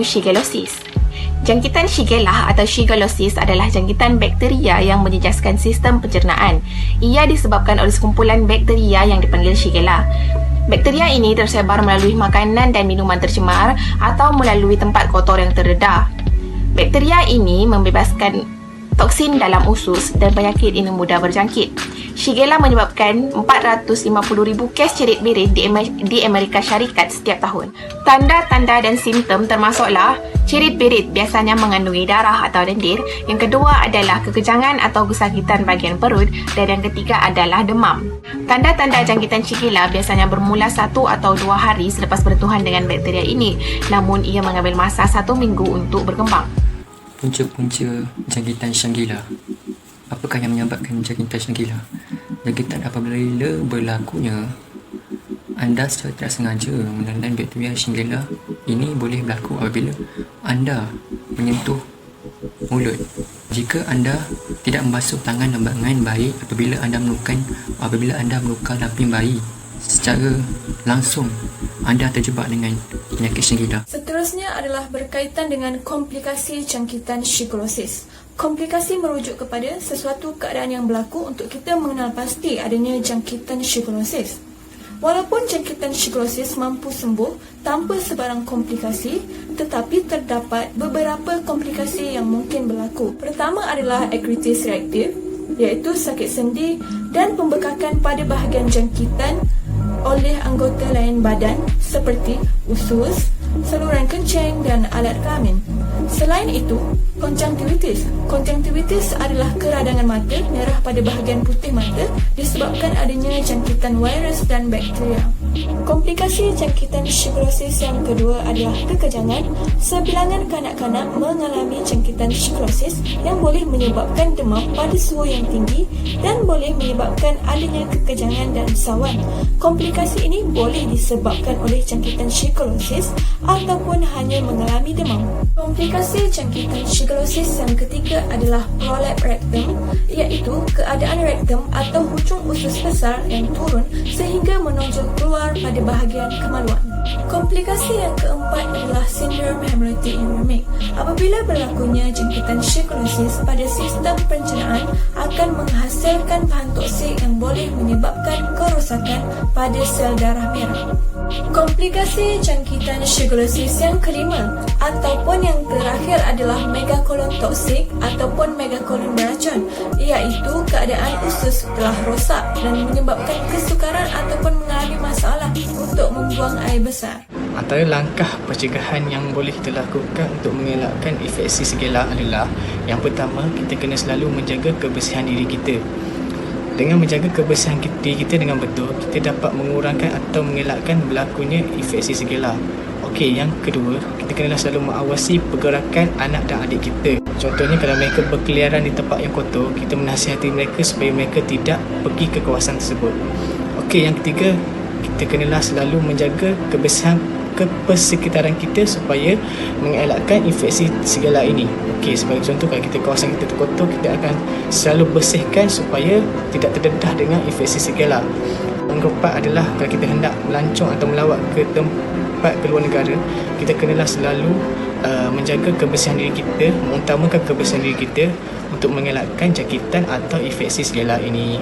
iaitu Shigellosis. Jangkitan Shigella atau Shigellosis adalah jangkitan bakteria yang menjejaskan sistem pencernaan. Ia disebabkan oleh sekumpulan bakteria yang dipanggil Shigella. Bakteria ini tersebar melalui makanan dan minuman tercemar atau melalui tempat kotor yang terdedah. Bakteria ini membebaskan toksin dalam usus dan penyakit ini mudah berjangkit. Shigella menyebabkan 450,000 kes cerit-berit di Amerika Syarikat setiap tahun. Tanda-tanda dan simptom termasuklah cerit-berit biasanya mengandungi darah atau lendir. Yang kedua adalah kekejangan atau kesakitan bahagian perut, dan yang ketiga adalah demam. Tanda-tanda jangkitan Shigella biasanya bermula 1 atau 2 hari selepas bersentuhan dengan bakteria ini, namun ia mengambil masa 1 minggu untuk berkembang. Punca-punca jangkitan Shigella. Apakah yang menyebabkan jangkitan Shigella? Jangkitan apabila berlakunya anda secara tidak sengaja menelan bakteria Shigella. Ini boleh berlaku apabila anda menyentuh mulut. Jika anda tidak membasuh tangan dengan baik apabila anda menukar lampin bayi secara langsung, anda terjebak dengan penyakit Shigella. Seterusnya adalah berkaitan dengan komplikasi jangkitan Shigellosis. Komplikasi merujuk kepada sesuatu keadaan yang berlaku untuk kita mengenal pasti adanya jangkitan Shigellosis. Walaupun jangkitan Shigellosis mampu sembuh tanpa sebarang komplikasi, tetapi terdapat beberapa komplikasi yang mungkin berlaku. Pertama adalah arthritis reaktif, iaitu sakit sendi dan pembekakan pada bahagian jangkitan oleh anggota lain badan seperti usus, saluran kencing dan alat kelamin. Selain itu, konjungtivitis. Konjungtivitis adalah keradangan mata merah pada bahagian putih mata disebabkan adanya jangkitan virus dan bakteria. Komplikasi jangkitan Shigellosis yang kedua adalah kekejangan. Sebilangan kanak-kanak mengalami jangkitan Shigellosis yang boleh menyebabkan demam pada suhu yang tinggi dan boleh menyebabkan adanya kekejangan dan sawan. Komplikasi ini boleh disebabkan oleh jangkitan Shigellosis ataupun hanya mengalami demam. Komplikasi jangkitan Shigellosis yang ketiga adalah prolapse rectum, iaitu keadaan rektum atau hujung usus besar yang turun sehingga menonjol keluar pada bahagian kemaluan. Komplikasi yang keempat adalah sindrom hemolitik uremic. Apabila berlakunya jangkitan Shigellosis pada sistem pencernaan akan menghasilkan bahan toksik yang boleh menyebabkan kerosakan pada sel darah merah. Komplikasi jangkitan Shigellosis yang kelima ataupun yang terakhir adalah megakolon toksik ataupun megakolon beracun, iaitu keadaan usus telah rosak dan menyebabkan kesukaran ataupun mengalami masalah untuk membuang air besar. Antara langkah pencegahan yang boleh kita lakukan untuk mengelakkan infeksi Shigella adalah yang pertama, kita kena selalu menjaga kebersihan diri kita. Dengan menjaga kebersihan diri kita dengan betul, kita dapat mengurangkan atau mengelakkan berlakunya infeksi Shigella. Okey, yang kedua, kita kena selalu mengawasi pergerakan anak dan adik kita. Contohnya, kalau mereka berkeliaran di tempat yang kotor, kita menasihati mereka supaya mereka tidak pergi ke kawasan tersebut. Okey, yang ketiga, kita kenalah selalu menjaga kebersihan persekitaran kita supaya mengelakkan infeksi Shigella ini. Okey, sebagai contoh, kalau kawasan kita kotor, kita akan selalu bersihkan supaya tidak terdedah dengan infeksi Shigella. Yang keempat adalah kalau kita hendak melancong atau melawat ke tempat ke luar negara, kita kenalah selalu menjaga kebersihan diri kita, mengutamakan kebersihan diri kita untuk mengelakkan jangkitan atau infeksi Shigella ini.